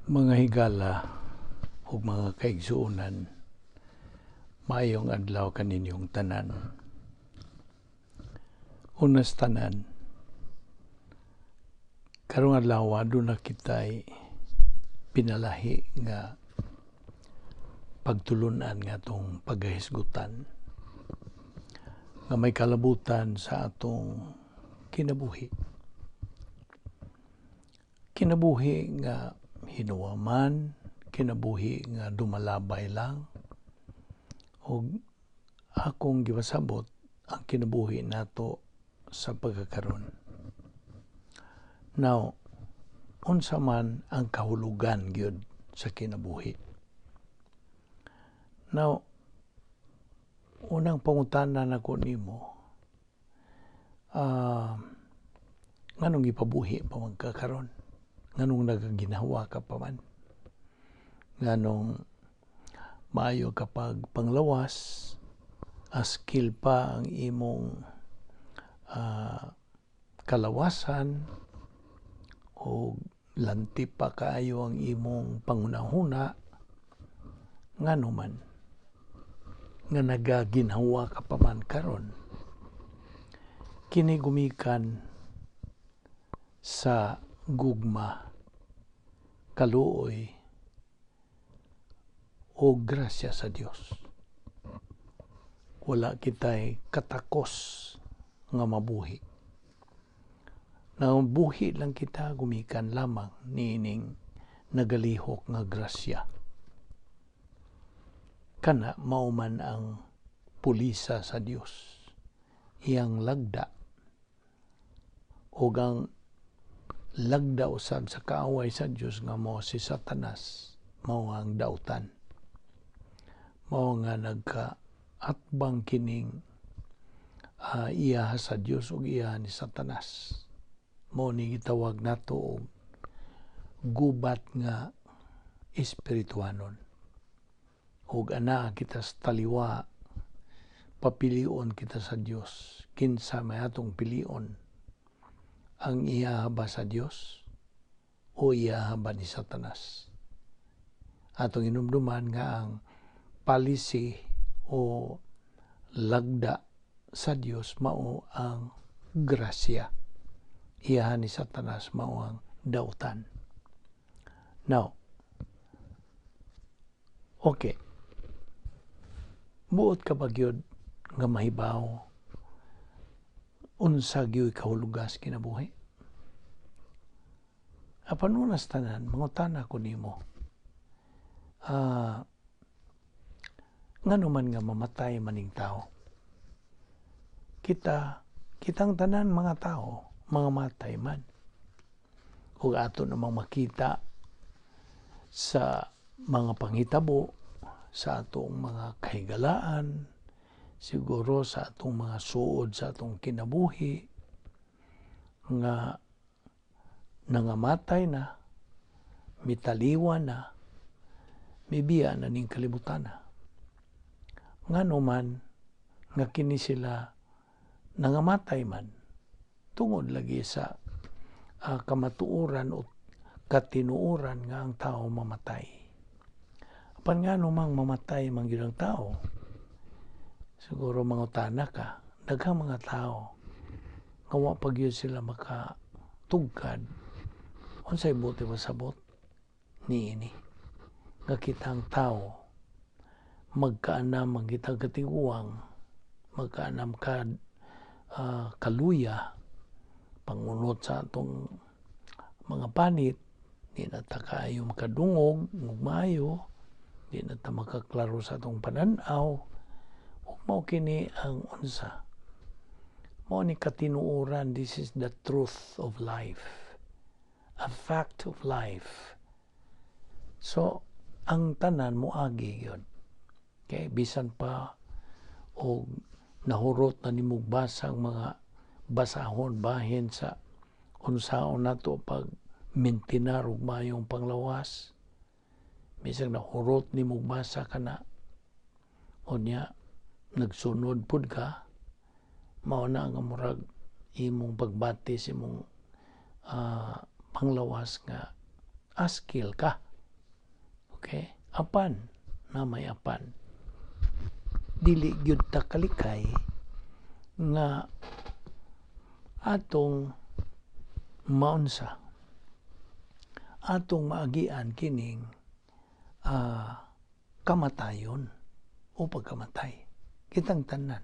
Mga higala ug mga kaigsuonan, maayong adlaw kaninyong tanan. Unas tanan, karong adlaw aduna kitay pinalahi nga pagtulunan nga atong pagahisgutan nga may kalabutan sa atong kinabuhi. Kinabuhi nga hinuwaman, kinabuhi nga dumalabay lang, o akong gipasabot ang kinabuhi nato sa pagkakaron. Now, unsa man ang kahulugan gyud sa kinabuhi? Now, unang pangutana nako nimo, nganong ipabuhi pa man ka karon? Nganong nagaginawa ka pa man? Nganong maayo kapag panglawas, skill pa ang imong kalawasan, o lanti pa kaayo ang imong pangunahuna, ngano man nga nagaginhawa ka pa man karon? Kini gumikan sa gugma, kaluoy, o grasya sa Dios. Wala kitay katakos nga mabuhi. Buhi lang kita gumikan lamang niining nagalihok nga grasya. Kana mauman ang pulisa sa Dios, iyang lagda, o ang lagda usab sa kaaway sa Dios nga mao si Satanas, mao ang dautan. Mao nga nagkaatbang kining iya sa Dios ug iya ni Satanas. Mao ni gitawag nato og gubat nga espirituhanon. Ug anaa kita sa taliwa, papilion kita sa Dios. Kinsa may atong pilion? Ang iya ba sa Dios o iya ba ni Satanas? Atong inumduman nga ang policy o lagda sa Dios mao ang grasya. Iya ni Satanas mao ang dautan. Now, okay. Buot ka ba gyud nga mahibaw unsa gyud kahulugas kinabuhi? Apan unas tanan, mangutana ko nimo, ngano man nga mamatay maning tao? Kitang tanan mga tao, mga matay man. Ug ato namang makita sa mga panghitabo, sa atong mga kahigalaan, siguro sa atong mga suod sa atong kinabuhi, nga nangamatay na, mitaliwa na, mibiya na ning kalibutan na. Ngano man nga kini sila nangamatay man, tungod lagi sa kamatuoran o katinuoran nga ang tao mamatay. Apan ngano mang mamatay man gyud ang tao? Siguro mangutana ka, daghang mga tao nga wa pa gyud sila makatugkad, unsay buti pasabot niini nga kitang tao magkaanam ang kitang katiguang, magkaanam ka kaluya, pangunot sa atong mga panit, di na ta kaayo makadungog ug maayo, di na ta makaklaro sa atong pananaw, ug mao kini ang unsa, mao ni katinuoran. This is the truth of life, a fact of life. So ang tanan moagi yun. Okay, bisan pa o nahurot na nimog basang mga basahon bahin sa unsaon nato pag mintinar ug mayong panglawas, bisan nahurot nimog basa kana, unya nagsunod pud ka, mao na nga murag imong pagbati sa imong panglawas nga askil ka. Okay? Apan, na may apan. Dili gyud ta kalikay nga atong maunsa, atong maagian kining kamatayon o pagkamatay. Kitang tanan.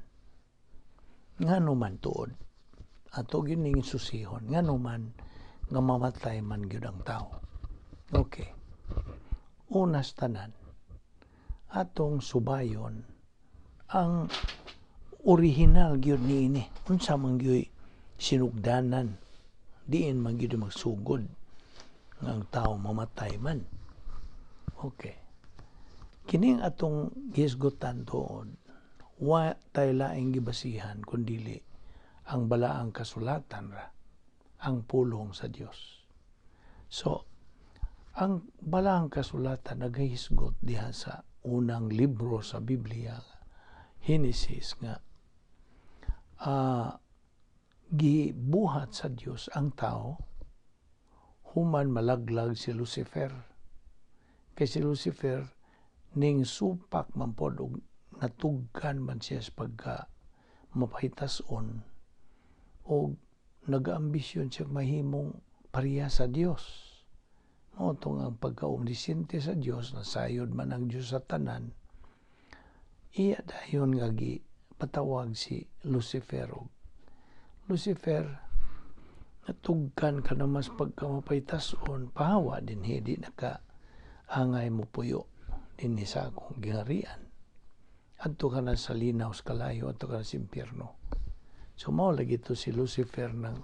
Ngano man tuod, ato gining susihon, ngano man nga mamatay man gyud ang tao. Okay. Unas tanan, atong subayon ang original gyud niini. Unsa man gyud sinugdanan, diin man gyud magsugod nga ang tao mamatay man. Okay. Kining atong gisgutan tuod, wa tay laing gibasihan kundili ang balaang kasulatan ra, ang pulong sa Dios. So, ang balaang kasulatan nagahisgot diha sa unang libro sa Biblia, Genesis, nga gibuhat sa Dios ang tao human malaglag si Lucifer. Kay si Lucifer ning supak man pod og natugkan man siya sa pagka mapahitas-on o nag-ambisyon siya mahimong pareha sa Dios. Mao tong ang pagka-omnisciente sa Dios, nasayod man ang Dios sa tanan, iya dayon nga patawag si Lucifer. Lucifer, natugkan ka na mas pagkamapaytason, pahawa din hindi naka-angay mo puyo din sa akong giharian. Adto ka na sa linaw sa kalayo, adto ka na sa impyerno. So mao lagi to si Lucifer ng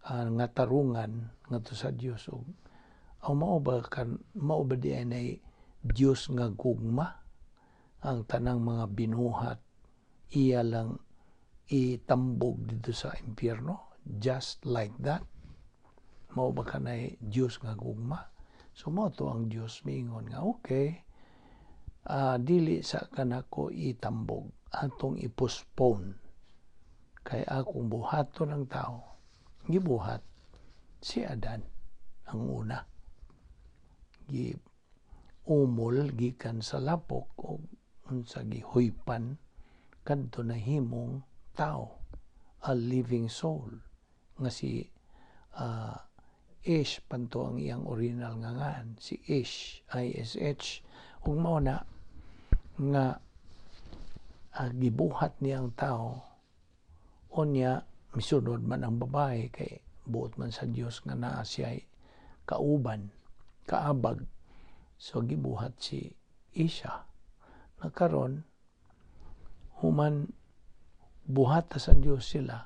nga tarungan ngadto sa Dios. Mao ba di ay Dios nga gugma, ang tanang mga binuhat iya lang itambog dito sa impyerno, just like that. Mao ba kanay Dios nga gugma? So mao to ang Dios miingon nga okay, dili sa kanako itambog, atong i-postpone kay akong buhaton ng tao. Gibuhat si Adan ang una, umol gikan sa lapok o unsa gihuypan kadto na himong tao, a living soul, nga si Ish panto ang iyang original nga ngan, si Ish, I-S-H. Ug mao na nga gibuhat niyang tao, o niya misunod man ang babae kay buot man sa Dios nga naa siya kauban, kaabag. So gibuhat si Isha. Nakaron human buhata sa Dios sila,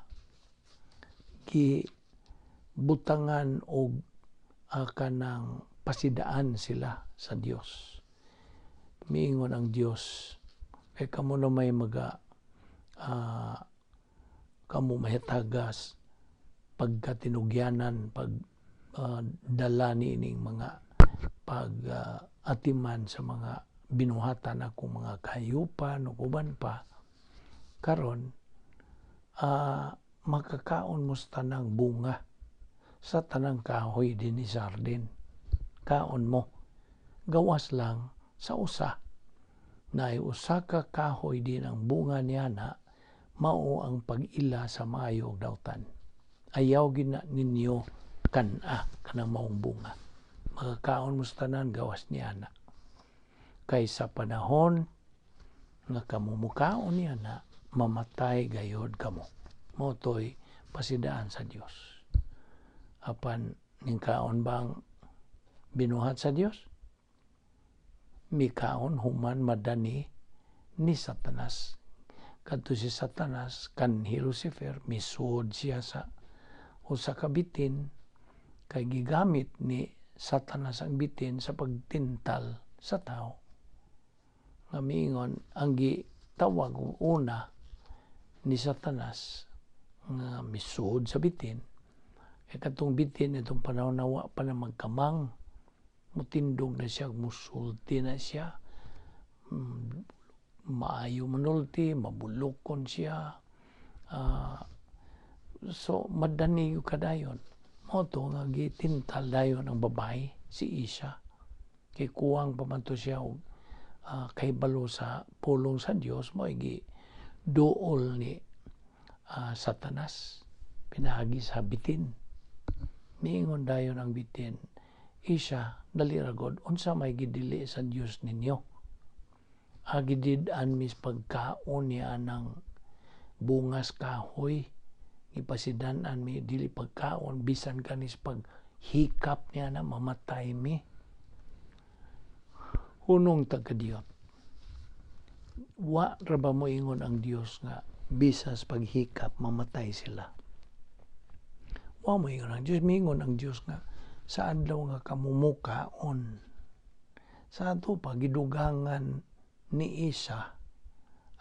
gibutangan og kanang pasidaan sila sa Dios. Miingon ang Dios, kay kamo na may kamo mahitagas pagkatinugyanan, dala niining mga atiman sa mga binuhatan akong mga kahayupan o uban pa, karon makakaon mo sa tanang bunga, sa tanang kahoy din ni Sardin. Kaon mo. Gawas lang sa usa. Na usa ka kahoy din ang bunga niya na mao ang pag-ila sa maayo dawtan. Ayaw gina ninyo kanang maong bunga. Makakaon mo sa tanan, gawas niya na. Kay sa panahon nga kamo mukaon niya na, mamatay gayod kamo. Mao toy pasidaan sa Dios. Apan ning kaon bang binuhat sa Dios? Mikaon human madani ni Satanas. Kadto si Satanas kanhi Lucifer, misud siya sa usa ka bitin, kay gigamit ni Satanas ang bitin sa pagtintal sa tao. Nga miingon ang gitawag una ni Satanas nga misud sa bitin, kay katong bitin itong panahon na wa pa na magkamang, mutindog na siya, musulti na siya, maayo manulti, mabulokon siya, so madani yung kadayon. Mao to nga gitintal dayon ang babae, si Isha. kay kuwang pa man to siya og kay balo sa pulong sa Dios mo igi duol ni Satanas pinagi sa bitin. Miingon dayon ang bitin, Isya, dali ra God, unsa may gidili sa Dios ninyo? Agidid-an mis pagkaon niya ng bungas kahoy, ipasidan-an mi dili pagkaon, bisan kanis paghikap niya na mamatay mi. Hunong tagkadiyot. Wa ra ba mo ingon ang Dios nga bisas paghikap mamatay sila? Wa mo ingon ang Dios, mingon ang Dios nga sa adlaw nga kamumukaon sa ato pa gidugangan ni Isa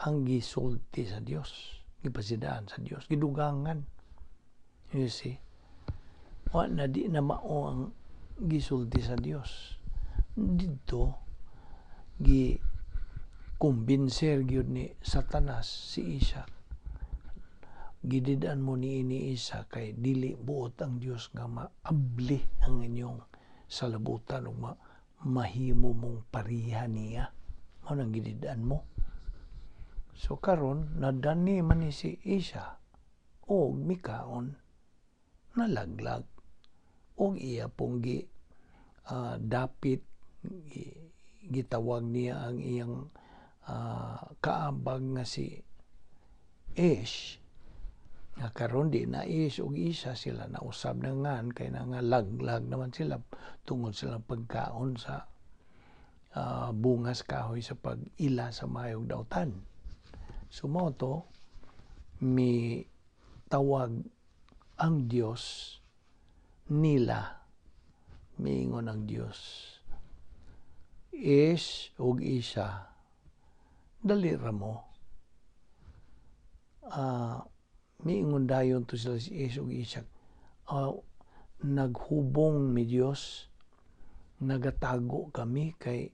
ang gisulti sa Dios, gipasidaan sa Dios, gidugangan. You see, wa na di na mao ang gisulti sa Dios. Dito gi kumbinser gyud ni Satanas si Isa. Gididan mo ni Isa kay dili buot ang Dios nga maabli ang inyong salabutan ug mahimo mong pariha niya. Mao nang gididan mo. So karon nadani man ni si Isa og mikaon nalaglag og iya pong dapit gitawag niya ang iyang kaabag nga si Ish. Nga karon di na Ish og Isa sila na usab na ngan kay na nga laglag naman sila tungod silang pagkaon sa bungas kahoy sa pag-ila sa mayong dautan. Sumoto mi tawag ang Dios nila, miingon ang Dios, Ish og Isa, dali ra mo. Miingon dayon to sila si Ish og Isa, naghubong mi Dios, nagatago kami kay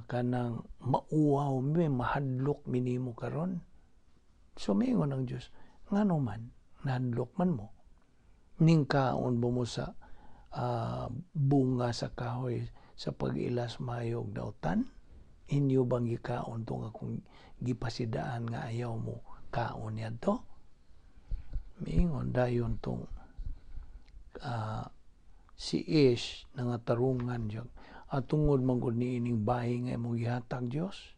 kanang mauwaw mi, mahadlok minimo karon. So miingon ang Dios, ngano man nahadlok man mo, ningkaon mo sa bunga sa kahoy sa pag-ilas mayog dautan, inyo bang gikaon tong akong gipasidaan nga ayaw mo kaon niya to? Miingon dayon tong si Ish nangatarungan diyan at tungod man gud ni ining bahay nga imong gihatag Dios,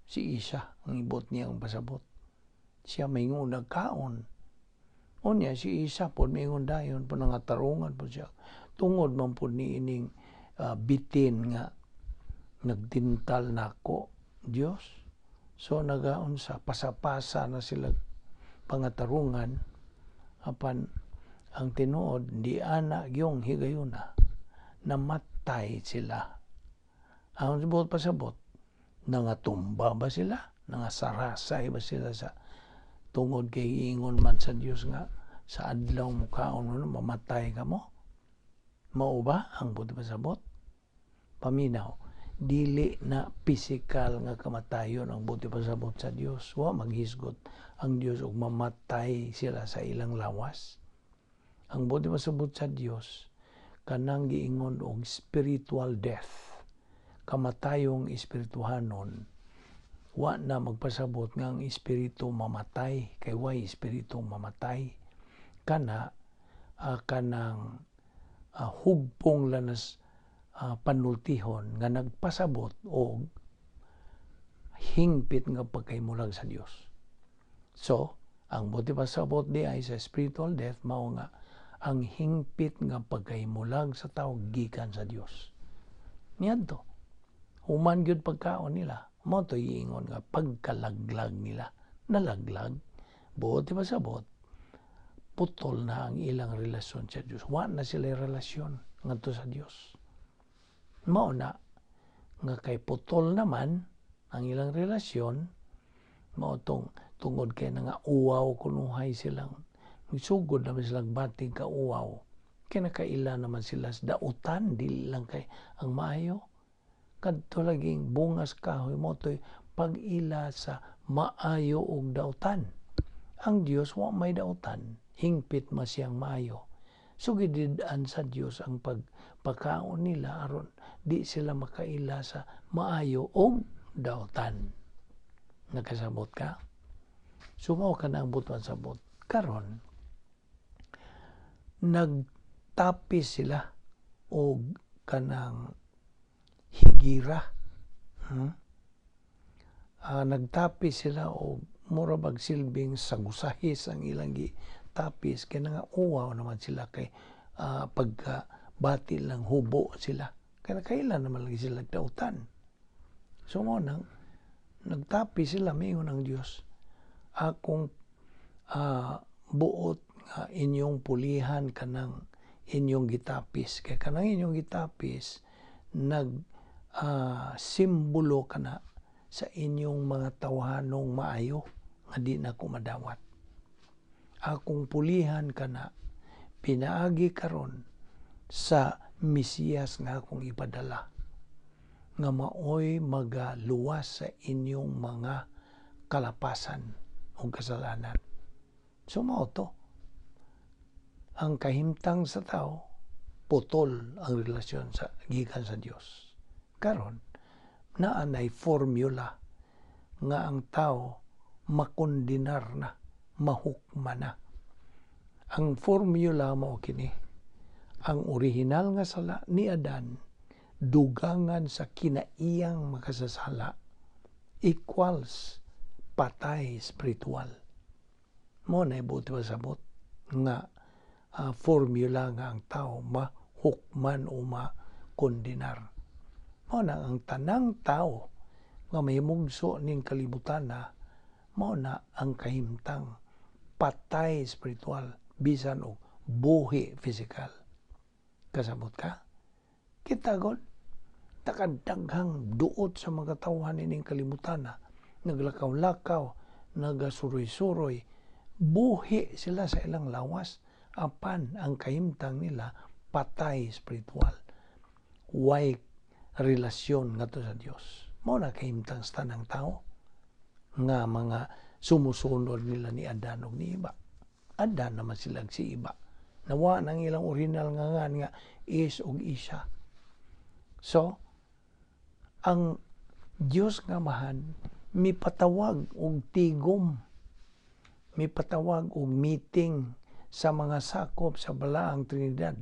si Isa ang ibot niya ang pasabot, siya maingon nagkaon. Unya si Isa pod miingon dayon po nangatarungan po siya tungod man po ni ining bitin nga nagtintal nako Dios. So nagaon sa pasapasa na sila pangatarungan apan ang tinuod di ana gyung higayuna namatay sila. Ang subot pasabot nangatumba ba sila, nangasarasay ba sila sa tungod kay ingon man sa Dios nga sa adlaw mo kaon mo mamatay ka mo. Mao ba ang buti pasabot? Paminaw, dili na pisikal nga kamatayon ang buti pasabot sa Dios. Wa maghisgot ang Dios og mamatay sila sa ilang lawas. Ang buti pasabot sa Dios kanang giingon og spiritual death, kamatayong espirituhanon. Wa na magpasabot nga ang espiritu mamatay, kay way espiritu mamatay. Kanang hugpong lanas panultihon nga nagpasabot og hingpit nga pagkaimulag sa Dios. So, ang buti pasabot di ay sa spiritual death mao nga ang hingpit nga pagkaimulag sa tao gikan sa Dios. Niadto, human gyud pagkaon nila. Mao to iingon nga pagkalaglag nila, nalaglag, buti pasabot, putol na ang ilang relasyon sa Dios. Wa na sila relasyon ngadto sa Dios. Mao na nga kay putol naman ang ilang relasyon, mao tungod kay nga uwaw kunuhay silang sugod naman silang bating ka uwaw. Kaya nakaila naman sila sa dautan, dili lang kay ang maayo. Kadto laging bungas kahoy mo to'y pag-ila sa maayo og dautan. Ang Dios wa may dautan, hingpit man siyang maayo. So gididaan sa Dios ang pagpakaon nila aron di sila makaila sa maayo og daotan. Nakasabot ka? Sumaw ka na ang butuan sabot. Karon nagtapis sila og kanang higira. Nagtapis sila og mura bag silbing sagusahis ang ilang gitapis kay nga uwaw naman sila kay pagka bati lang hubo sila kay nakailan naman lagi sila dautan. So mo nang nagtapis sila mingon ang Dios, akong buot nga inyong pulihan kanang inyong gitapis kay kanang inyong gitapis simbolo kana sa inyong mga tawhanong maayo nga di na ko madawat. Akong pulihan kana pinaagi karon sa Mesiyas nga akong ipadala nga maoy magaluwas sa inyong mga kalapasan o kasalanan. So mao to. Ang kahimtang sa tao, putol ang relasyon sa gikan sa Dios. Karon naanay formula nga ang tao makondinar na, mahukma na. Ang formula mao kini, ang orihinal nga sala ni Adan dugangan sa kinaiyang makasasala equals patay spiritual. Mo na ibuti sabot nga formula nga ang tao mahukman o makondinar. Mao na ang tanang tao nga mahimugso ning kalibutan na mao na ang kahimtang patay spiritual bisan og buhi physical. Kasabot ka? Kita god takadaghang duot sa mga tawhan ining kalibutan na naglakaw-lakaw, nagasuroy-suroy, buhi sila sa ilang lawas apan ang kahimtang nila patay spiritual. Way relasyon ngadto sa Dios. Mao na kahimtang sa tanang tao nga mga sumusunod nila ni Adan ug ni Iba. Adan naman sila si Iba. Nawa nang ilang original nga is ug isa. So ang Dios nga mahan mipatawag og tigom, mipatawag og meeting sa mga sakop sa Balaang Trinidad.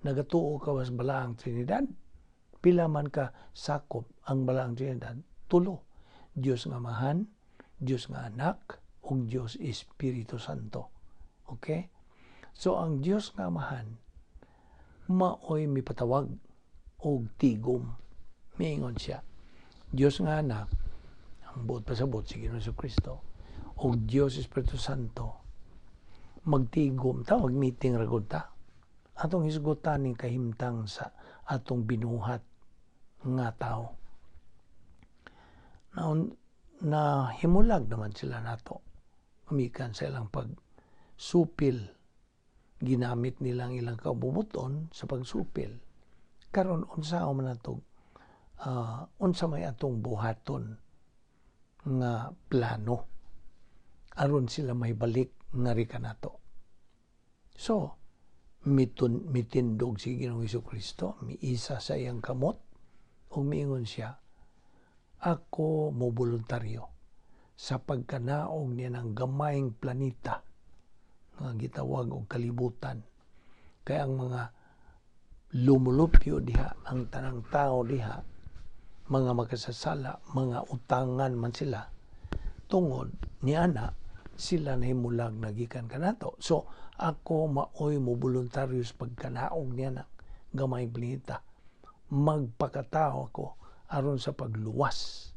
Nagatuo ka was Balaang Trinidad? Pila man ka sakop ang Balaang Trinidad? 3. Dios nga mahan, Dios nga anak, ug Dios Espiritu Santo. Okay? So ang Dios nga mahan maoy mipatawag og tigom. Miingon siya, Dios nga anak, ang buot pasabot si Ginoong Jesucristo, ug Dios Espiritu Santo magtigom ta, mag-meeting ragod ta. Atong hisgutan ning kahimtang sa atong binuhat nga tao. Na himulag naman sila nato. Umikan sa ilang pagsupil. Ginamit nilang ilang kabubuton sa pagsupil. Karon unsa man natog unsa may atong buhaton nga plano aron sila may balik nga rika nato. So, mitindog si Ginoong Jesucristo, miisa sa iyang kamot, o miingon siya, ako mo voluntaryo sa pagkanaog niya ng gamayng planeta nga gitawag og kalibutan. Kaya ang mga lumulupyo diha, ang tanang tao diha, mga makasasala, mga utangan man sila, tungod ni ana, sila nahimulag nagikan kanato. So, ako maoy mo voluntaryo sa pagkanaog niya ng gamayng planeta. Magpakatao ako aron sa pagluwas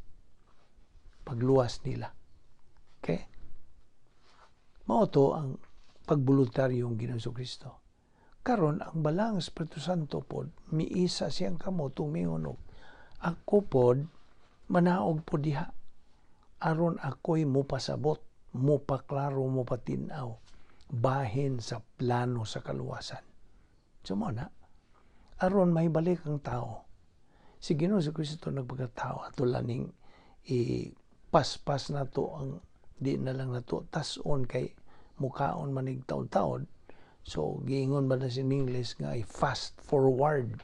nila. Okay? Mao to ang pagboluntaryong Ginoong Jesucristo. Karon ang Balaang Espiritu Santo pod miisa siyang kamot tumingon og ako pod manaog pod diha aron ako'y mopasabot, mopaklaro, mopatinaw bahin sa plano sa kaluwasan. So mo na aron may balik ang tao. Si Ginoong Jesucristo nagpagkatao ato laning paspas nato ang di na lang nato tason kay mukaon manig taon-taon So giingon ba na sa English nga i-fast forward.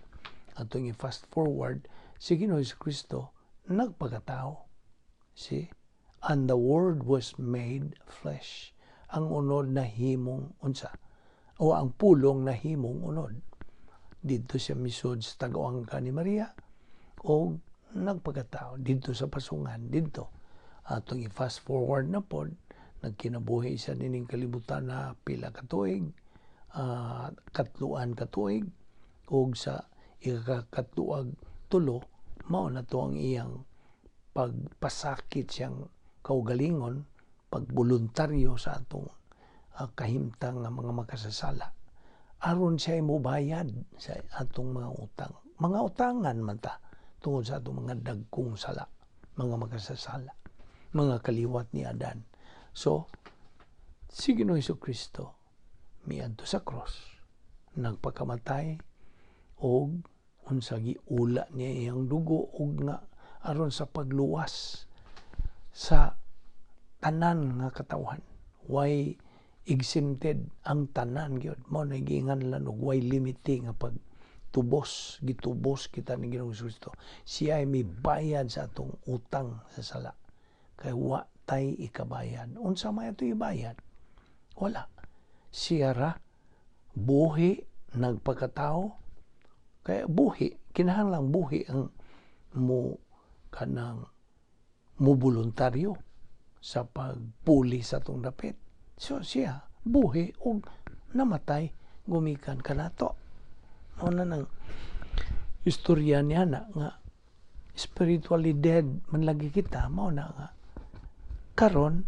Atong i-fast forward si Ginoong Kristo nagpakatao. See? And the Word was made flesh. Ang unod na himong unsa? O ang pulong na himong unod. Dito siya misod sa tagawangga ni Maria o nagpakatao dito sa pasungan dito. Atong i-fast forward na pod, nagkinabuhi siya nining kalibutan na pila ka tuig, katluan ka tuig, o sa ikakatluag tulo, mao na to ang iyang pagpasakit siyang kaugalingon, pagboluntaryo sa atong kahimtang nga mga makasasala. Aron siya mobayad sa atong mga utang. Mga utangan man ta tungod sa atong mga dagkong sala, mga makasasala, mga kaliwat ni Adan. So, si Ginoong Jesucristo miadto sa cross, nagpakamatay og unsa giula niya iyang dugo og nga aron sa pagluwas sa tanan nga katawhan. Why exempted ang tanan gyud, mao na giingnan og why limiting nga pagtubos, gitubos kita ni Ginoong Kristo. Siya ay may bayad sa atong utang sa sala. Kay wa tay ikabayad. Unsa may ato ibayad? Wala. Siya ra buhi nagpakatao. Kaya buhi, kinahanglang buhi ang kanang voluntaryo sa pagpuli sa atong dapit. So siya buhi og namatay gumikan kanato. Mao na nang istorya niya na nga spiritually dead man lagi kita, mao na nga karon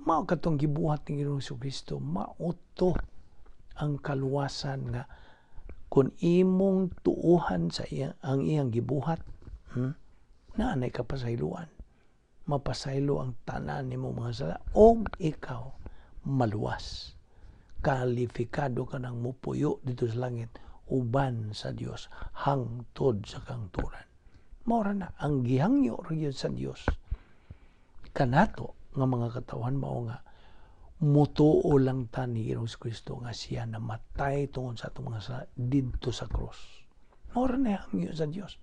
mao katong gibuhat ni Ginoong Jesucristo, mauto ang kaluwasan nga kung imong tuuhan sa ang iyang gibuhat, naanay ka pasayloan. Mapasaylo ang tanan nimo mga sala o ikaw maluwas. Kalifikado ka ng mupuyo dito sa langit uban sa Dios hangtod sa kangturan. Maura na ang gihangyo ra gyud sa Dios kanato nga mga katawan mao nga mutuo lang ta ni Ginoong Kristo nga siya namatay tungod sa atong mga sala didto sa cross. Maura na hangyo sa Dios.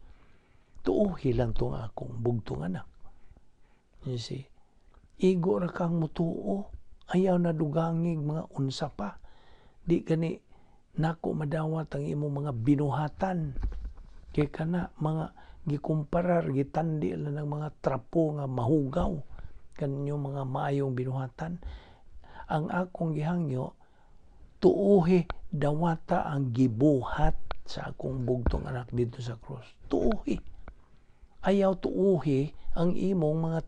Tuuhi lang to nga akong bugtong anak. You see, igo ra kang mutuo, ayaw na dugangig mga unsa pa. Di gani nako madawat ang imong mga binuhatan. Kay kana mga gikumparar, gitandi lang ng mga trapo nga mahugaw. Kanyo mga maayong binuhatan. Ang akong gihangyo, tuuhi dawata ang gibuhat sa akong bugtong anak dito sa cross. Tuuhi. Ayaw tuuhi ang imong mga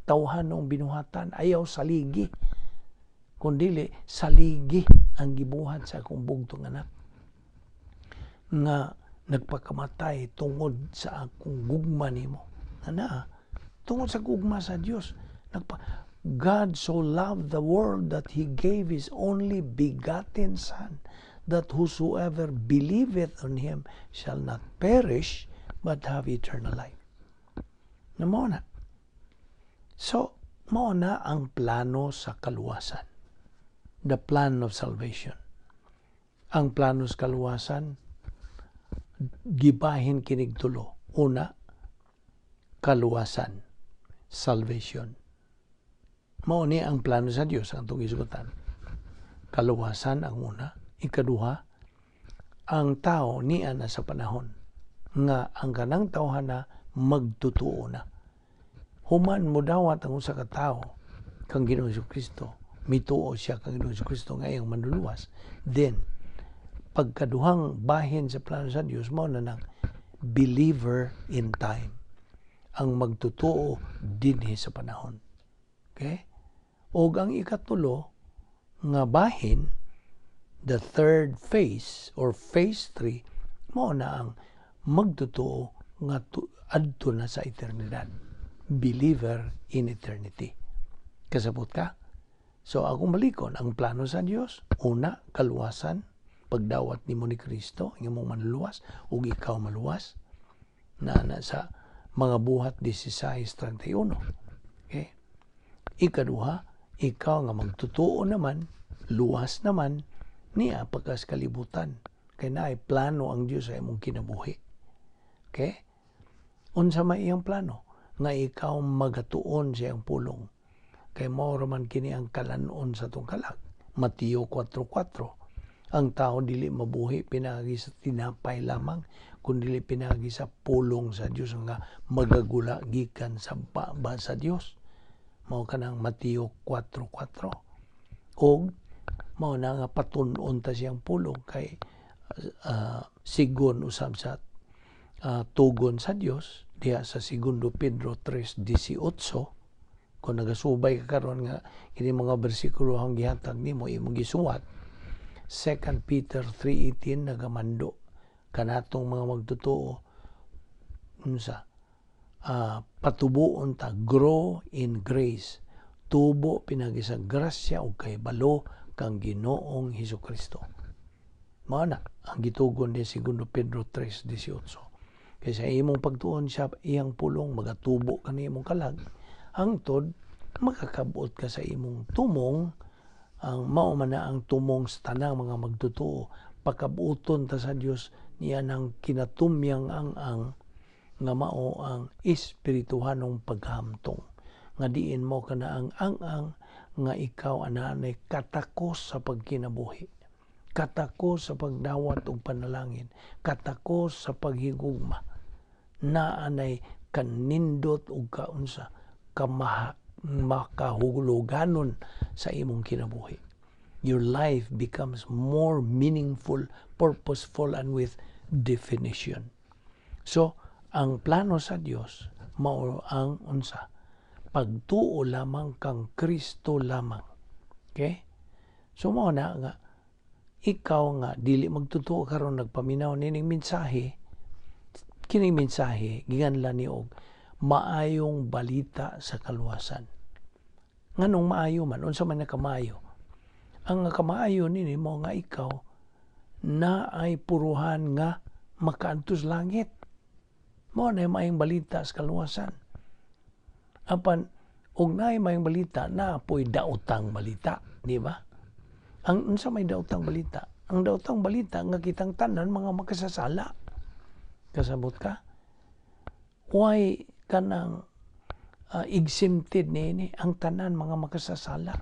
tawhanong binuhatan. Ayaw saligi. Kundili, saligi ang gibuhat sa akong bugtong anak. Nga nagpakamatay tungod sa akong gugma nimo. Tungod sa gugma sa Dios. God so loved the world that He gave His only begotten Son, that whosoever believeth on Him shall not perish, but have eternal life. Mao na. So, mao na ang plano sa kaluwasan. The plan of salvation. Ang plano sa kaluwasan, gibahin kinig tulo. Una, kaluwasan, salvation. Mao ni ang plano sa Dios ang itong isugutan. Kaluwasan ang una. Ikaduha, ang tao niya na sa panahon nga ang kanang tawhana magtutuo na. Human mo dawat ang usa ka tawo kang Ginoong Jesucristo, mituo siya kang Ginoong Jesucristo nga iyang manluluwas. Then pagkaduhang bahin sa plano sa Dios, mao na nang believer in time, ang magtutuo dinhi sa panahon. Okay? O ang ikatulo nga bahin, the third phase or phase 3, mao na ang magtutuo nga adto na sa eternidad. Believer in eternity. Kasabot ka? So akong malikon, ang plano sa Dios, una, kaluwasan, pagdawat nimo ni Kristo, ang imong manluwas, ug ikaw maluwas, na sa mga buhat 16:31. Okay? Ikaduha, ikaw nga magtutuo naman, luwas naman, niya pagkas kalibutan. Kaya na ay plano ang Diyos sa imong kinabuhi. Okay? Unsa may iyang plano? Nga ikaw magatuon sa iyang pulong. Kaya mao man kini ang kalanon sa itong kalag. Mateo 4:4. Ang tao dili mabuhi pinagi sa tinapay lamang, kundi pinagi sa pulong sa Dios nga magagula gikan sa baba sa Dios. Mao kanang Mateo 4:4. Og mao na nga patun-on ta siyang pulong kay sigon usab sa tugon sa Dios diha sa 2 Pedro 3:18. Kung nagasubay ka karon nga kini mga bersikulo ang gihatag nimo imong gisuwat, 2 Peter 3:18 nagamando kanatong mga magtotoo unsa patubuon ta, grow in grace, tubo pinagi sa grasya ug kahibalo kang Ginoong Hesukristo. Mao na ang gitugon ni 2 Pedro 3:18. Kaysa imong pagtuon sa iyang pulong magatubo kani imong kalag hangtod makakabuot ka sa imong tumong. Ang mao man na ang tumong sa tanang mga magtotoo, pakabuoton ta sa Dios niya ng kinatumyang ang nga mao ang espirituhanong paghamtong nga diin mo kana ang nga ikaw ananay katakos sa pagkinabuhi, katakos sa pagdawat og panalangin, katakos sa paghigugma, naanay kanindot og kaunsa makahuluganon sa imong kinabuhi. Your life becomes more meaningful, purposeful, and with definition. So, ang plano sa Dios mao ang unsa pagtuo lamang kang Kristo lamang. Okay? So mao na nga ikaw nga dili magtutuo karon nagpaminaw nining mensahe, kining mensahe ginganlan ni og maayong balita sa kaluwasan. Nganong maayo man? Unsa man na kamaayo? Ang kamaayo nini mo nga ikaw na ay puruhan nga makaadtos langit. Mao na maayong balita sa kaluwasan. Apan og naay maayong balita na apoy daotang balita, di ba? Ang unsa may daotang balita? Ang daotang balita nga kitang tanan mga makasasala. Kasabot ka? Why kanang exempted ni ang tanan mga makasasala?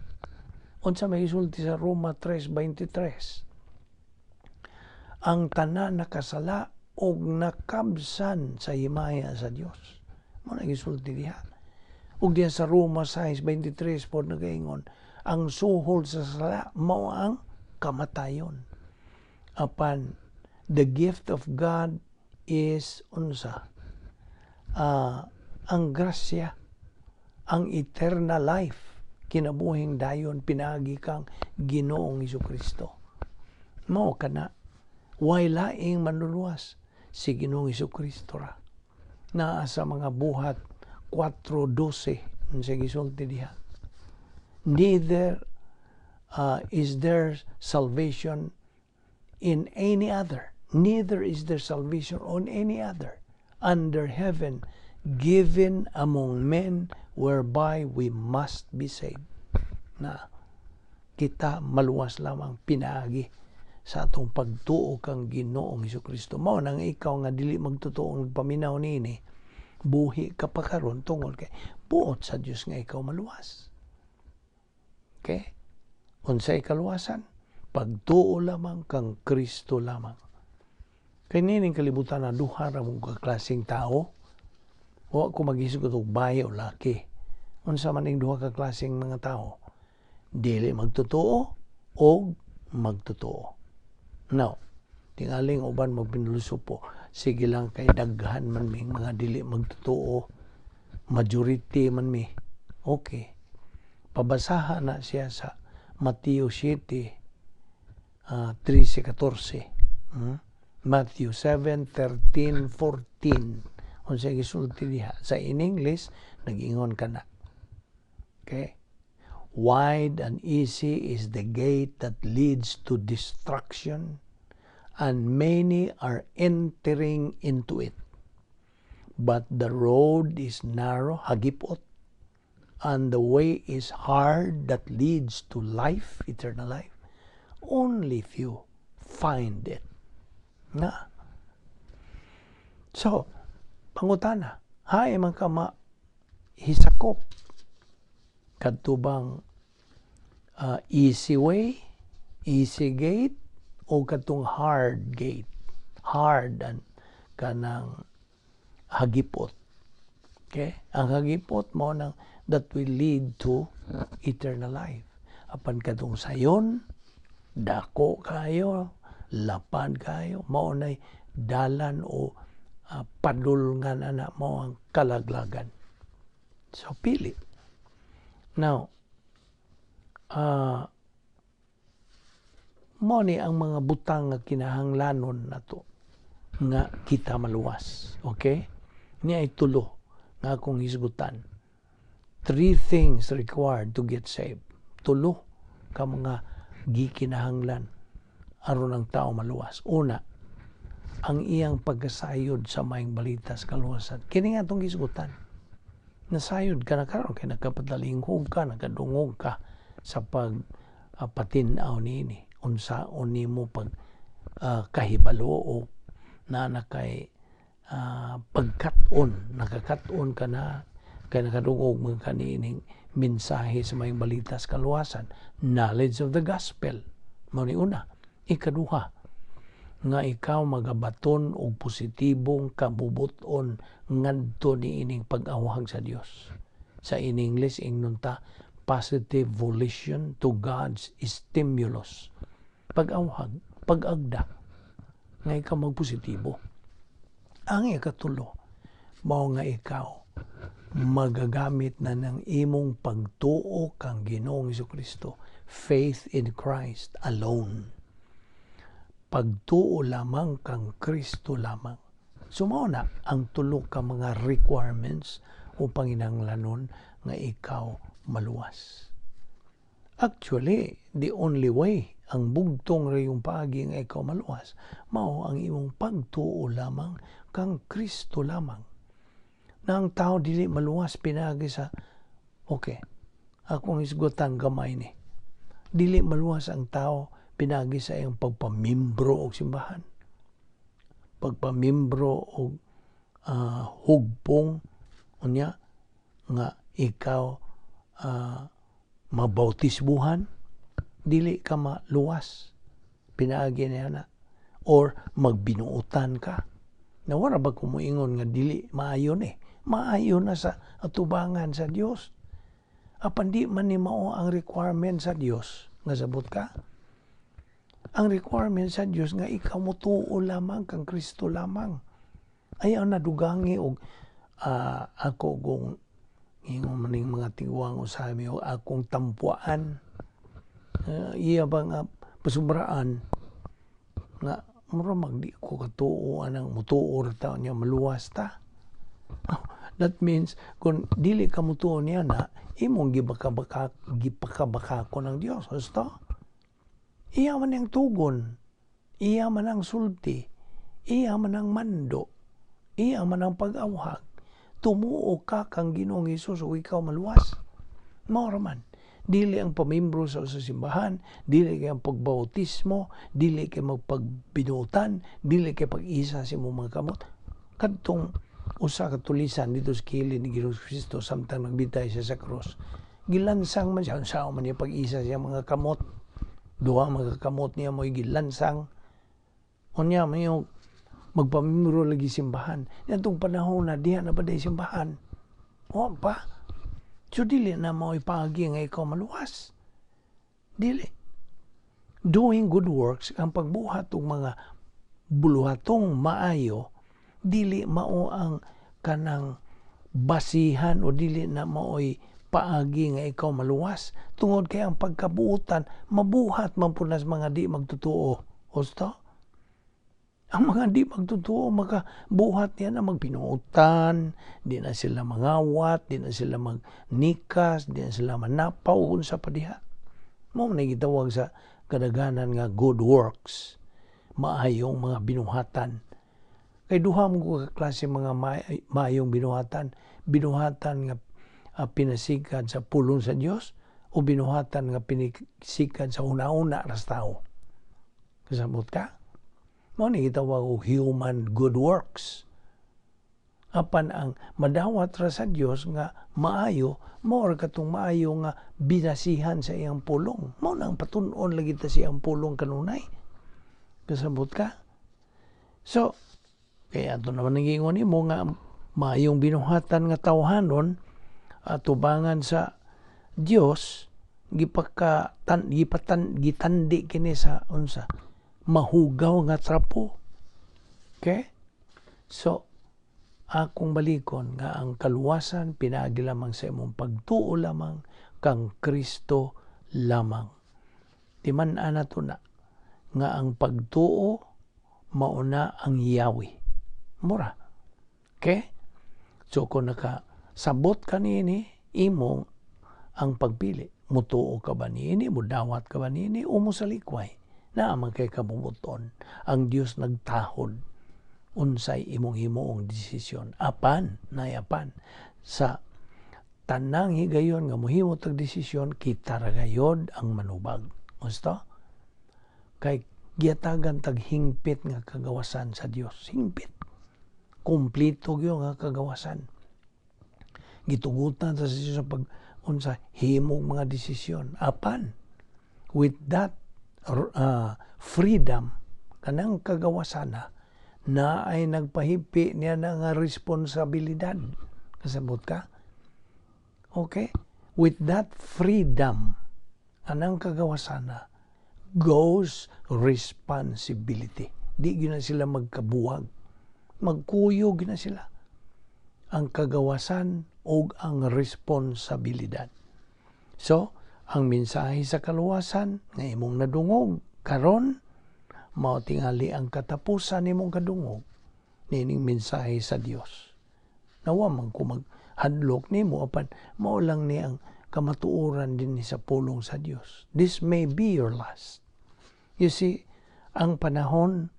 Unsa may isulti sa Roma 3:23? Ang tanan nakasala og nakabsan sa himaya sa Dios. Mo nagisulti diha. Ug diha sa Roma 6:23 pod nagaingon, ang suhol sa sala mao ang kamatayon. Apan the gift of God is unsa? Ang grasya, ang eternal life, kinabuhing dayon pinagi kang Ginoong Hesukristo. Mao kana way laing manluluwas si Ginoong Hesukristo ra. Naa sa mga buhat 4:12 unsa gisulti diha. Neither is there salvation in any other. Neither is there salvation on any other under heaven given among men whereby we must be saved. Na kita maluwas lamang pinaagi sa atong pagtuo kang Ginoong Hesukristo. Mao nang ikaw nga dili magtutuo og paminaw niini, buhi ka pa karon tungod kay buot sa Dios nga ikaw maluwas. Okay? Unsay kaluwasan? Pagtuo lamang kang Kristo lamang. Kay nining kalibutan na duha ra mong klaseng tao. Wa ko maghisgot og baye o laki. Unsa man ning duha ka klaseng mga tao? Dili magtotoo o magtotoo. Now, tingaling uban magpinulusupo, sige lang kay daghan man may mga dili magtotoo, majority man mi. Okay. Pabasahan na siya sa Mateo 7:13-14. Matthew 7:13-14. Unsa gisulti diha sa in English nag-ingon kana. Okay? Wide and easy is the gate that leads to destruction, and many are entering into it. But the road is narrow, hagipot, and the way is hard that leads to life, eternal life. only few find it. Na. So, pangutana, hay man ka hisakop katubang easy way, easy gate, o katong hard gate. Hard and kanang hagipot. Okay? Ang hagipot mo nang that will lead to eternal life. Apan katong sayon, dako kayo, lapad kayo, maunay dalan o padulngan anak mo ang kalaglagan. So, pili. Now, mo ni ang mga butang nga kinahanglanon nato nga kita maluwas. Okay? Ni ay tulo nga akong hisgutan. 3 things required to get saved. Tulo ka mga gikinahanglan aron ang tao maluwas. Una, ang iyang pagkasayod sa maayong balita sa kaluwasan. Kini nga itong hisgutan. Nasayod ka na karon kay nagkapadalingkog ka, nagkadungog ka sa patinaw niini. Unsaon nimo pag kahibalo o na nakay pagkat-on, nakaka-on ka na kay nakadungog mo kanining mensahe sa maayong balita sa kaluwasan. Knowledge of the gospel. Mao ni una. Ikaduha, nga ikaw magabaton og positibong kabubuton ngadto niining pag-awhag sa Dios. Sa in English ingnon ta positive volition to God's stimulus. Pag-awhag, pag-agda nga ikaw magpositibo. Ang ikatulo, mao nga ikaw magagamit na ng imong pagtuo kang Ginoong Jesucristo. Faith in Christ alone. Pagtuo lamang kang Kristo lamang. Sumao na ang tulo ka mga requirements upang inanglanon nga ikaw maluwas. Actually, the only way, ang bugtong rayong paagi nga ikaw maluwas, mao ang imong pagtuo lamang kang Kristo lamang. Na ang tao dili maluwas pinagi sa, okay, akong isgutan gamay ni. Dili maluwas ang tao pinagi sa iyang pagpamimbro og simbahan. Pagpamimbro og hugpong unya nga ikaw mabautisbuhan, dili ka maluwas pinaagi niya na, or magbinuutan ka. Nawara ba kumuingon nga dili maayon maayon na sa atubangan sa Dios. Apan di man ni mao ang requirement sa Dios nga sabot ka. Ang requirement sa Dios nga ikaw motuo lamang kang Kristo lamang. Ayaw na dugangi og ako kung ingon maning mga tiguang usami o akong tampuan. Iya ba nga pasubraan nga mura magdi ko katuo anang mutuo ta niya maluwas ta. That means kung dili ka mutuo niya na imong gipakabaka ko ng Dios. Gusto? Iya man ang tugon, iya man ang sulti, iya man ang mando, iya man ang pag-awhag. Tumuo ka kang Ginoong Hesus o ikaw maluwas. Mao man. Dili ang pamimbro sa simbahan, dili kay ang pagbautismo, dili kay magpagbinutan, dili kay pag-isa sa imong mga kamot. Kadtong usa ka tulisan dito sa kilid ni Ginoong Kristo samtang nagbitay siya sa krus. Gilansang man siya, sao man niya pag-isa siya mga kamot. Duha mga kamot niya mo'y gilansang. Unya man yung magpamimro lagi simbahan. Itong panahon na diha na ba day simbahan? O pa? So dili na mo'y pagi nga ikaw maluwas. Dili. Doing good works, ang pagbuhat ng mga buluhatong maayo, dili mao ang kanang basihan o dili na mao'y paagi nga ikaw maluwas. Tungod kay ang pagkabuutan, mabuhat man po nas mga di magtutuo. Osto? Ang mga di magtutuo, makabuhat niya na magpinuutan, di na sila mangawat, di na sila magnikas, di na sila manapaw kung sa padiha. Mo na gitawag sa kadaganan nga good works, maayong mga binuhatan. Kay duha mo klase mga maayong binuhatan nga pinasikan sa pulong sa Dios o binuhatan nga pinasikan sa una-una ras tao. Kasabot ka? Mao ni gitawag og human good works. Apan ang madawat ra sa Dios nga maayo, mao ra katong maayo nga binasihan sa iyang pulong. Mao na ang patun-on lagi ta sa iyang pulong kanunay. Kasabot ka? So, kaya ito naman nangingon mo nga maayong binuhatan nga tawhanon at tubangan sa Dios gitandi kini sa unsa mahugaw nga trapo. Okay? So, akong balikon nga ang kaluwasan pinaagi lamang sa imong pagtuo lamang kang Kristo lamang. Timan-an nato na nga ang pagtuo mauna ang Yahweh. Mura. Okay? So kung nakasabot ka niini, imong ang pagpili. Mutuo ka ba niini, mudawat ka ba niini, o musalikway. Naamang kay kabubuton. Ang Diyos nagtahod. Unsay imong himuong desisyon. Apan, nayapan. Sa tanang higayon nga muhimo tag desisyon, kita ragayod ang manubag. Gusto? Kay giyatagan tag hingpit nga kagawasan sa Dios. Hingpit. Kumplito gyud nga kagawasan. Gitugutan sa Dios sa unsa himong mga desisyon. Apan with that freedom kanang kagawasan na ay nagpahipi niya na nga responsibilidad. Kasabot ka? Okay? With that freedom kanang kagawasan goes responsibility. Di gyud na sila magkabuwag. Magkuyog na sila. Ang kagawasan o ang responsibilidad. So, ang mensahe sa kaluwasan nga imong nadungog karon mao tingali ang katapusan nimong kadungog nining mensahe sa Dios. Nawa man ko maghadlok nimo apan mao lang ni ang kamatuoran din ni sa pulong sa Dios. This may be your last. You see, ang panahon,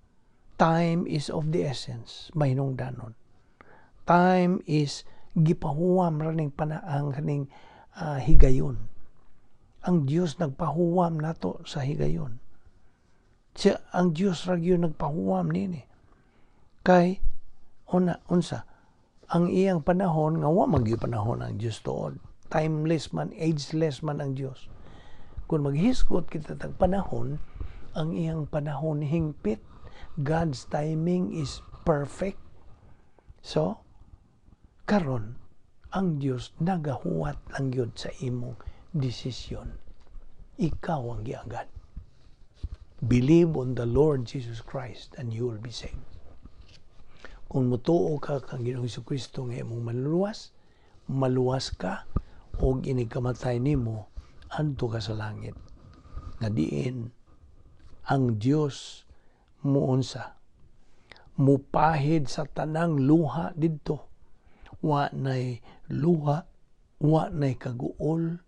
time is of the essence, mahinungdanon. Time is gipahuwam ra ning panaang kaning higayon. Ang Dios nagpahuwam nato sa higayon. Siya ang Dios ra gyud nagpahuwam nini. Kay unsa ang iyang panahon nga wa magyo panahon ang Dios tuod. Timeless man, ageless man ang Dios. Kung maghisgot kita tag panahon, ang iyang panahon hingpit. God's timing is perfect. So, karon ang Dios nagahuwat lang yun sa imong desisyon. Ikaw ang giagad. Believe on the Lord Jesus Christ and you will be saved. Kung mutuo ka kang Ginoong Jesucristo nga imong maluwas ka o inikamatay nimo adto ka sa langit. Nga diin ang Dios muunsa mupahid sa tanang luha didto. Wa nay luha, wa nay kaguol,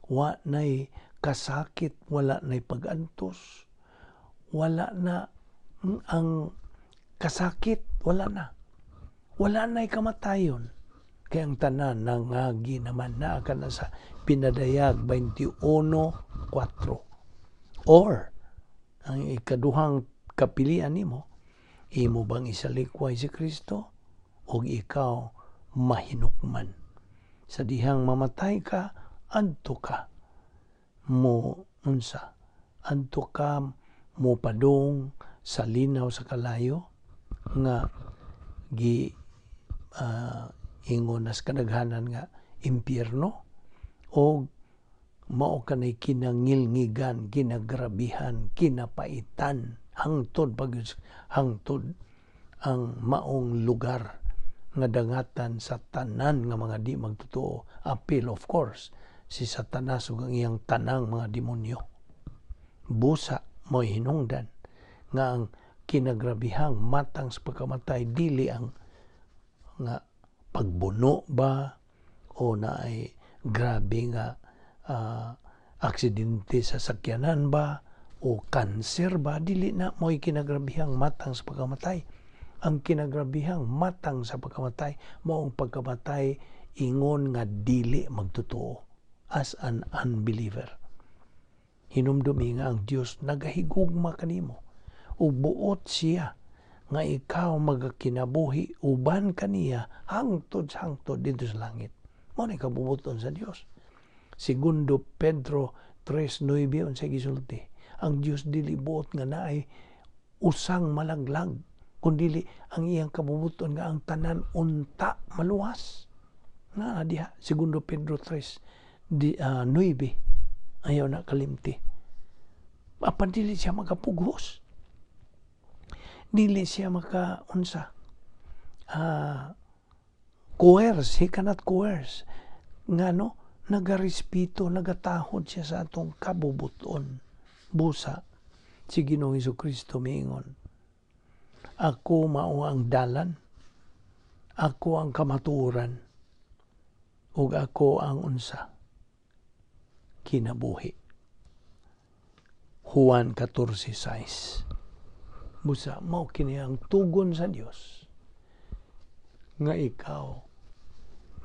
wa nay kasakit, wala nay pagantos, wala na ang kasakit, wala na. Wala nay kamatayon. Kaya ang tanan nangagi naman na ka na sa Pinadayag 21:4. Or ang ikaduhang kapilian nimo, imo bang isalikway si Kristo o ikaw mahinukman? Sa dihang mamatay ka, adto ka mo unsa? Adto ka mo padung sa linaw sa kalayo nga ingon nas kadaghanan nga impyerno o mao kanay kinangilngigan, kinagrabihan, kinapaitan, hangtod ang maong lugar nga dangatan sa tanan nga mga di magtotoo. Appeal of course si Satanas ug ang iyang tanang mga demonyo. Busa mo hinungdan nga ang kinagrabihang matang sa pagkamatay dili ang nga pagbuno ba o naay grabe nga aksidente sa sakyanan ba o kanser ba, dili na mo'y kinagrabihang matang sa pagkamatay. Ang kinagrabihang matang sa pagkamatay maong pagkamatay ingon nga dili magtotoo as an unbeliever. Hinumdumi nga ang Dios nagahigugma kanimo ug buot siya nga ikaw magakinabuhi uban kaniya hangtod sa hangtod dito sa langit. Mao ni kabubuton sa Dios. Segundo Pedro 3:9 unsay gisulti, ang Dios dili buot nga naay usang malaglag, kundili ang iyang kabubuton nga ang tanan unta maluwas. Na diha segundo Pedro 3:9 ayaw na kalimti. Apan dili siya magapughos. Dili siya coerce, he cannot coerce. Ngano? Nagarespeto, nagatahod siya sa atong kabubuton. Busa, si Ginoong Hesukristo miingon, ako mao ang dalan, ako ang kamatuoran, ug ako ang kinabuhi. Juan 14:6. Busa, mao kini ang tugon sa Dios nga ikaw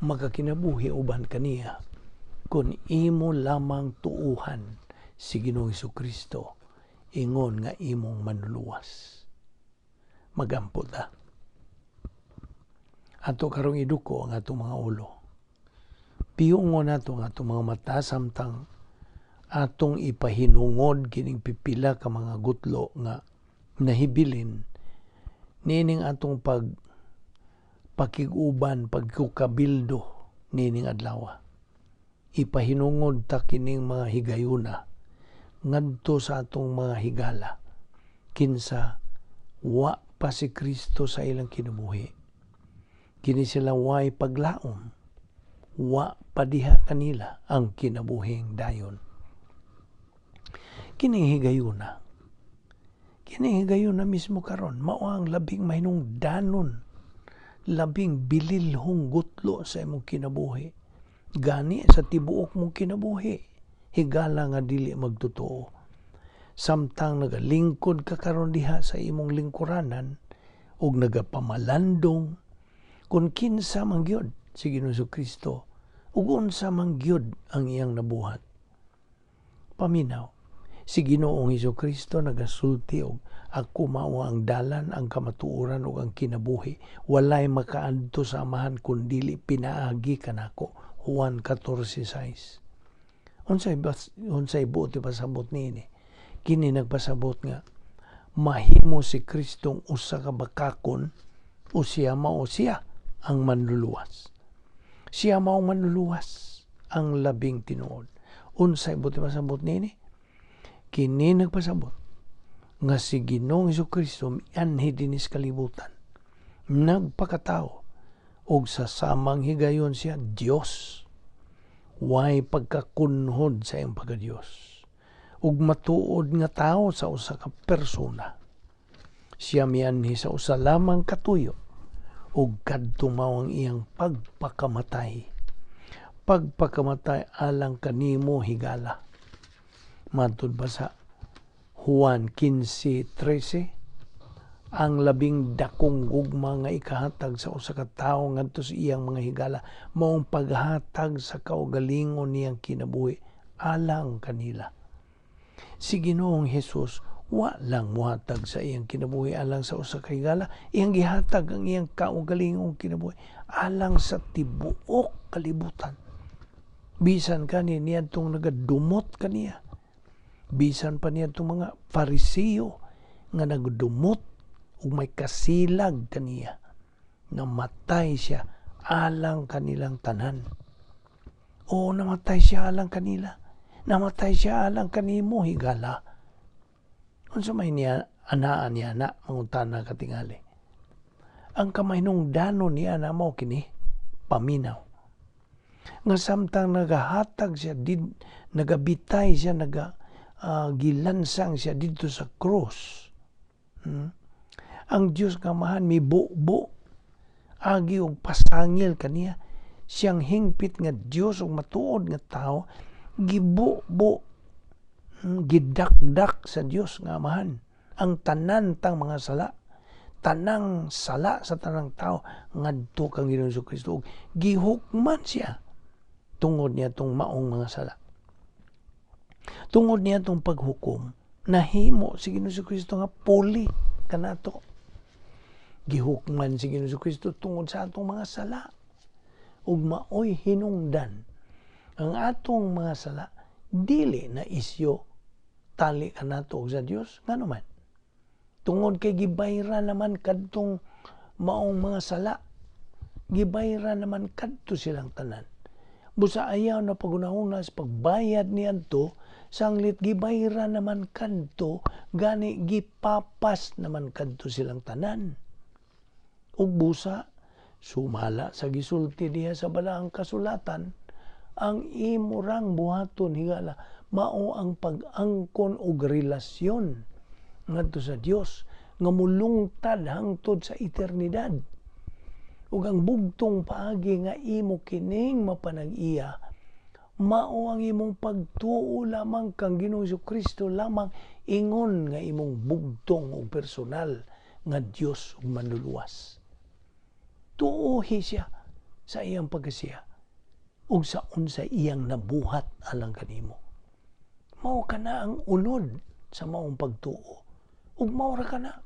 magakinabuhi uban kaniya kung imo lamang tuuhan si Ginoong Hesukristo ingon nga imong manluluwas. Magampo ta. Ato karong iduko ang atong mga ulo. Piyungon nato ang atong mga mata samtang atong ipahinungod kining pipila ka mga gutlo nga nahibilin nining atong pakiguban, pagkukabildo nining adlaw. Ipahinungod ta kining mga higayuna ngadto sa atong mga higala kinsa wa pa si Kristo sa ilang kinabuhi. Kini sila way paglaom, wa padiha kanila ang kinabuhing dayon. Kining higayuna mismo karon mao ang labing mahinungdanon, labing bililhong gutlo sa imong kinabuhi. Gani sa tibuok mong kinabuhi, higala nga dili magtotoo. Samtang nagalingkod ka karon diha sa imong lingkuranan ug nagapamalandong kung kinsa man gyud si Ginoong Hesukristo ug unsa man gyud ang iyang nabuhat. Paminaw, si Ginoong Hesukristo nagasulti og ako mao ang dalan, ang kamatuoran ug ang kinabuhi. Walay makaadto sa Amahan kun dili pinaagi kanako. Juan 14:6. Unsay buot pasabot niini? Kini nagpasabot nga mahimo si Kristong usa ka bakakon o siya ang manluluwas. Siya mao manluluwas ang labing tinuod. Unsay buot pasabot niini? Kini nagpasabot nga si Ginoong Hesukristo anhi dinis kalibutan, nagpakatao og sa samang higayon siya Dios. Way pagkakunhod sa iyang pagka-Dios ug matuod nga tao sa usa ka persona. Siya mianhi sa usa lamang katuyo ug kadto mao ang iyang pagpakamatay alang kanimo higala. Matud ba sa Juan 15:13, ang labing dakong gugma nga ikahatag sa usa ka tawo ngadto sa iyang mga higala maong paghatag sa kaugalingon niyang kinabuhi alang kanila. Si Ginoong Hesus wa lang muhatag sa iyang kinabuhi alang sa usa ka higala, iyang gihatag ang iyang kaugalingong kinabuhi alang sa tibuok kalibutan. Bisan kani niyadtong nagadumot kaniya, bisan pa niyadtong mga Pariseo nga nagdumot ug may kasilag kaniya, namatay siya alang kanilang tanan. O namatay siya alang kanila, namatay siya alang kanimo higala. Unsa may niya anaan niya na mangutana katingali. Ang kamahinungdanon niya na mao kini paminaw. Nga samtang nagahatag siya, nagabitay siya, gilansang siya dito sa krus. Ang Diyos nga Amahan mibubo agi og pasangil kaniya, siyang hingpit nga Diyos ug matuod nga tao, gibubo, gidakdak sa Diyos nga Amahan ang tanan tang mga sala, tanang sala sa tanang tao ngadto kang Ginoong Hesukristo, ug gihukman siya tungod niya tong maong mga sala. Tungod niya tong paghukom, nahimo si Ginoong Jesucristo nga puli kanato. Gihukman si Ginoong Jesucristo tungod sa atong mga sala. Ug maoy hinungdan ang atong mga sala dili na isyo tali kanato sa Dios nganuman. Tungod kay gibayra naman kadtong maong mga sala. Gibayra naman kadto silang tanan. Busa ayaw na pagunahuna sa pagbayad niadto, sanglit gibayra naman kadto, gani gipapas naman kadto silang tanan. Ug busa, sumala sa gisulti diha sa balaang kasulatan, ang imurang buhaton higala mao ang pag-angkon og relasyon ngadto sa Dios nga mulungtad hangtod sa eternidad. Ug ang bugtong paagi nga imo kining mapanag-iya mao ang imong pagtuo lamang kang Ginoong Jesucristo lamang ingon nga imong bugtong ug personal nga Dios ug manluluwas. Tuohi siya sa iyang pagkasiya ug sa unsay iyang nabuhat alang kanimo. Mao kana ang unod sa maong pagtuo ug mao ra kana.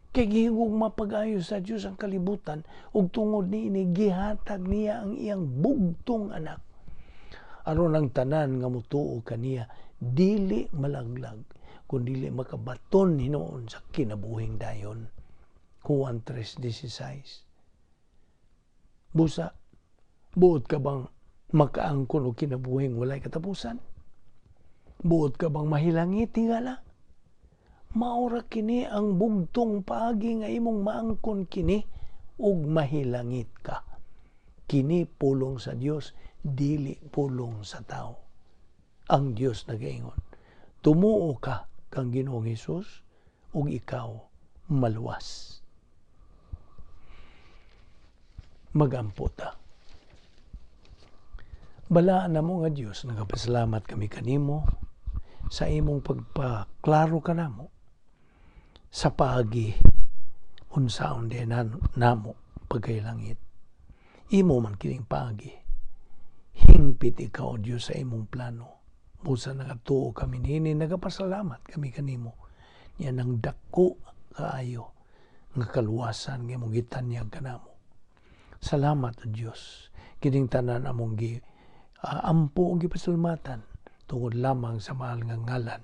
Kay gihugma pag-ayo sa Dios ang kalibutan ug tungod niini gihatag niya ang iyang bugtong anak. Aron ang tanan nga motuo kaniya dili malaglag kundi makabaton hinuon sa kinabuhing dayon. Juan 3:16. Busa, buot ka bang makaangkon o kinabuhing walay katapusan? Buot ka bang mahilangit tingala? Maura kini ang bugtong paagi nga imong maangkon kini ug mahilangit ka. Kini pulong sa Dios, dili pulong sa tao. Ang Dios nagaingon, tumuo ka kang Ginoong Hesus ug ikaw maluwas. Magampo ta. Balaan namo nga Dios, nagapasalamat kami kanimo sa imong pagpaklaro kanamo sa paagi unsaon din namo pagkailangit. Imo man kining paagi. Hingpit ikaw Dios sa imong plano. Busa nakatuo kami nini, nagapasalamat kami kanimo. Yan ang dako kaayo nga kaluwasan nga imong gitanyag kanamo. Salamat o Dios. Kining tanan among ampo og gipasalamatan tungod lamang sa mahal nga ngalan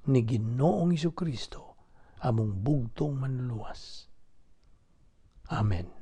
ni Ginoong Jesucristo, among bugtong manluluwas. Amen.